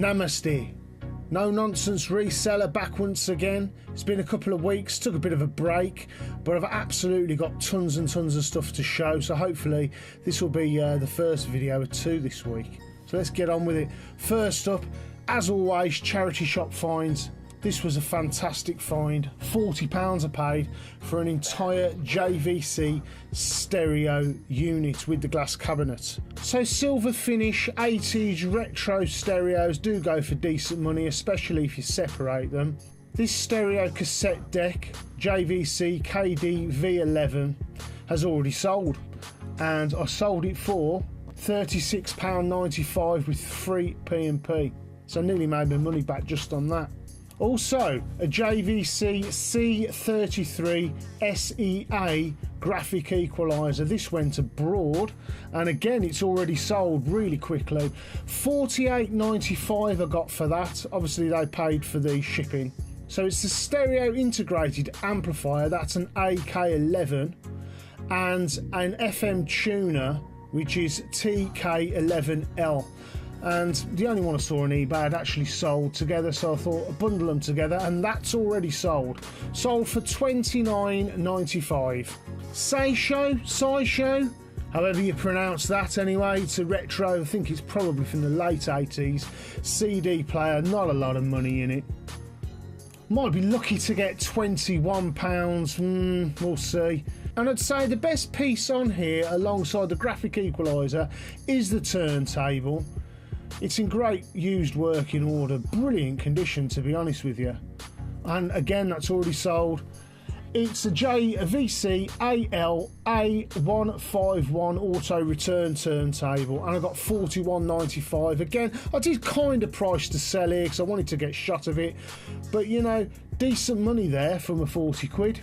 Namaste. No Nonsense Reseller back once again. It's been a couple of weeks, took a bit of a break, but I've absolutely got tons and tons of stuff to show, so hopefully this will be the first video of 2 this week. So let's get on with it. First up, as always, charity shop finds. This was a fantastic find. £40 I paid for an entire JVC stereo unit with the glass cabinet. So silver finish 80s retro stereos do go for decent money, especially if you separate them. This stereo cassette deck, JVC KD V11, has already sold, and I sold it for £36.95 with free P&P. So I nearly made my money back just on that. Also, a JVC C33 SEA graphic equalizer. This went abroad, and again it's already sold really quickly. $48.95 I got for that. Obviously they paid for the shipping. So it's a stereo integrated amplifier. That's an AK11 and an FM tuner, which is TK11L. And the only one I saw on eBay had actually sold together, so I thought I'd bundle them together, and that's already sold. Sold for $29.95. Seisho, however you pronounce that anyway, it's a retro, I think it's probably from the late 80s, CD player, not a lot of money in it. Might be lucky to get £21, we'll see. And I'd say the best piece on here, alongside the graphic equalizer, is the turntable. It's in great used working order, brilliant condition to be honest with you. And again, that's already sold. It's a JVC AL A151 auto return turntable, and I got $41.95. Again, I did kind of price to sell here because I wanted to get shot of it, but you know, decent money there from a 40 quid.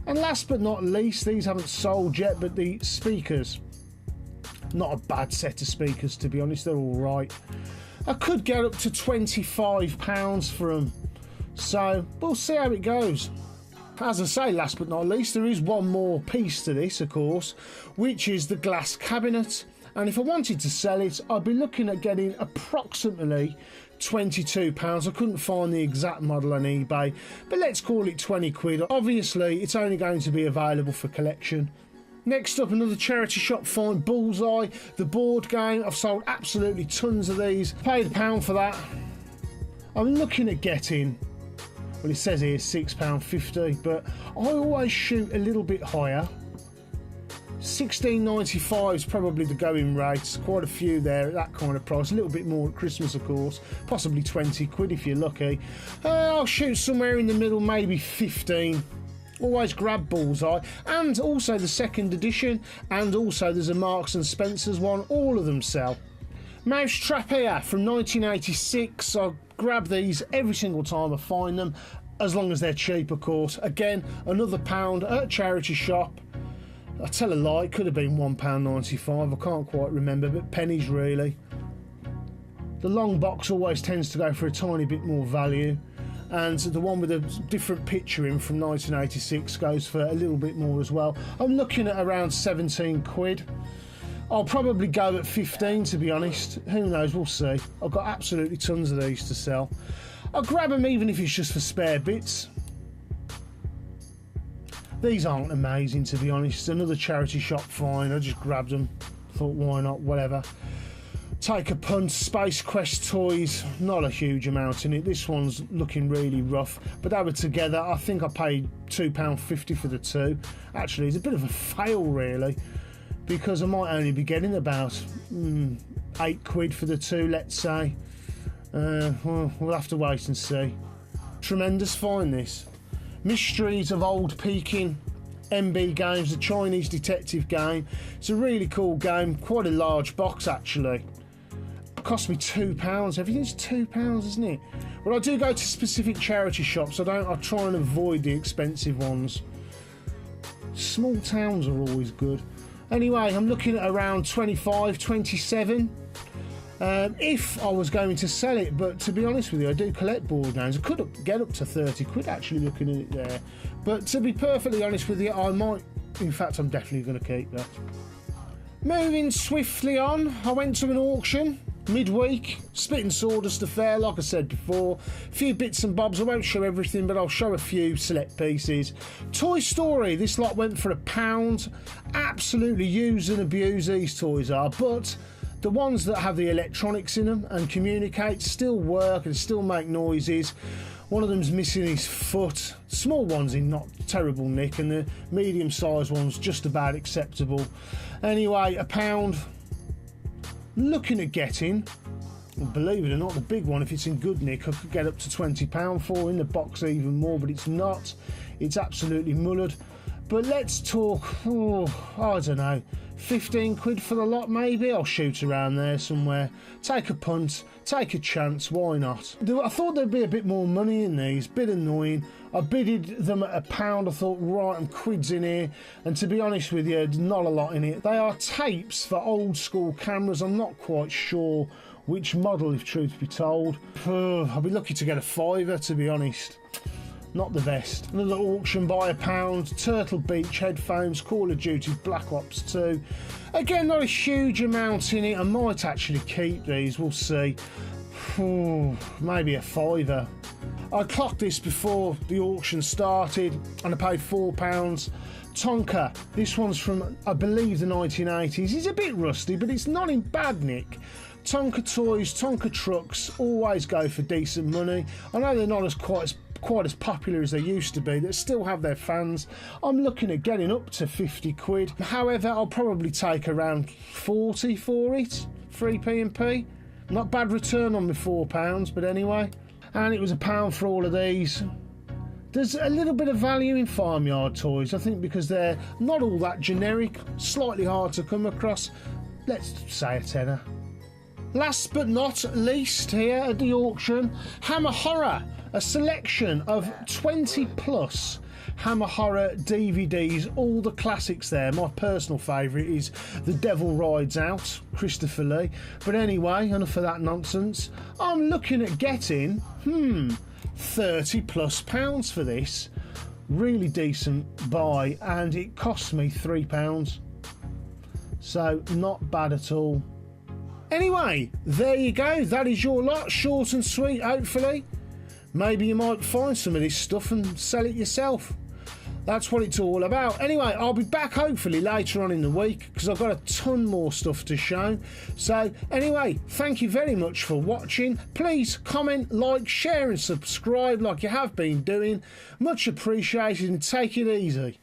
And last but not least, these haven't sold yet, but the speakers. Not a bad set of speakers, to be honest, they're all right. I could get up to £25 for them, so we'll see how it goes. As I say, last but not least, there is one more piece to this, of course, which is the glass cabinet. And if I wanted to sell it, I'd be looking at getting approximately £22. I couldn't find the exact model on eBay, but let's call it 20 quid. Obviously, it's only going to be available for collection. Next up, another charity shop find, Bullseye, the board game. I've sold absolutely tons of these. Paid £1 for that. I'm looking at getting, well, it says here £6.50, but I always shoot a little bit higher. $16.95 is probably the going rate. Quite a few there at that kind of price. A little bit more at Christmas, of course. Possibly 20 quid if you're lucky. I'll shoot somewhere in the middle, maybe 15. Always grab Bullseye, and also the second edition, and also there's a Marks and Spencer's one. All of them sell. Mousetrap here from 1986. I grab these every single time I find them, as long as they're cheap, of course. Again, another £1 at a charity shop. I tell a lie, it could have been £1.95. I can't quite remember, but pennies really. The long box always tends to go for a tiny bit more value, and the one with a different picture in from 1986 goes for a little bit more as well. I'm looking at around 17 quid. I'll probably go at 15, to be honest. Who knows, we'll see. I've got absolutely tons of these to sell. I'll grab them even if it's just for spare bits. These aren't amazing, to be honest. Another charity shop find. I just grabbed them. Thought, why not, whatever. Take a punt, Space Quest toys, not a huge amount in it. This one's looking really rough, but they were together. I think I paid £2.50 for the two. Actually, it's a bit of a fail really, because I might only be getting about 8 quid for the two, let's say. Well, we'll have to wait and see. Tremendous find, this. Mysteries of Old Peking. MB Games, the Chinese detective game. It's a really cool game, quite a large box actually. Cost me £2. Everything's £2, isn't it? Well, I do go to specific charity shops. I try and avoid the expensive ones. Small towns are always good. Anyway, I'm looking at around 25, 27. If I was going to sell it, but to be honest with you, I do collect board games. I could get up to 30 quid actually looking at it there. But to be perfectly honest with you, I might, in fact, I'm definitely going to keep that. Moving swiftly on, I went to an auction midweek, Spit and Sawdust affair, like I said before. A few bits and bobs. I won't show everything, but I'll show a few select pieces. Toy Story, this lot went for £1. Absolutely use and abuse these toys are, but the ones that have the electronics in them and communicate still work and still make noises. One of them's missing his foot. Small one's in not terrible nick, and the medium-sized one's just about acceptable. Anyway, £1. Looking at getting, believe it or not, the big one, if it's in good nick, I could get up to £20 for. In the box even more, but it's not. It's absolutely mullered. But let's talk, I don't know, 15 quid for the lot maybe? I'll shoot around there somewhere. Take a punt, take a chance, why not? I thought there'd be a bit more money in these, bit annoying. I bidded them at £1, I thought, right, I'm quids in here. And to be honest with you, there's not a lot in it. They are tapes for old school cameras. I'm not quite sure which model, if truth be told. I'll be lucky to get a £5, to be honest. Not the best. Another auction by £1. Turtle Beach headphones, Call of Duty Black Ops 2. Again, not a huge amount in it. I might actually keep these, we'll see. Maybe a £5. I clocked this before the auction started and I paid £4. Tonka, this one's from, I believe, the 1980s. It's a bit rusty, but it's not in bad nick. Tonka toys, Tonka trucks always go for decent money. I know they're not quite as popular as they used to be. They still have their fans. I'm looking at getting up to 50 quid. However, I'll probably take around 40 for it. 3p&p. Not bad return on my £4, but anyway. And it was £1 for all of these. There's a little bit of value in farmyard toys, I think, because they're not all that generic, slightly hard to come across. Let's say a tenner. Last but not least, here at the auction, Hammer Horror. A selection of 20 plus Hammer Horror DVDs, all the classics there. My personal favourite is The Devil Rides Out, Christopher Lee. But anyway, enough of that nonsense. I'm looking at getting, £30 plus for this. Really decent buy, and it cost me £3. So not bad at all. Anyway, there you go. That is your lot. Short and sweet, hopefully. Maybe you might find some of this stuff and sell it yourself. That's what it's all about. Anyway, I'll be back hopefully later on in the week because I've got a ton more stuff to show. So anyway, thank you very much for watching. Please comment, like, share and subscribe like you have been doing. Much appreciated, and take it easy.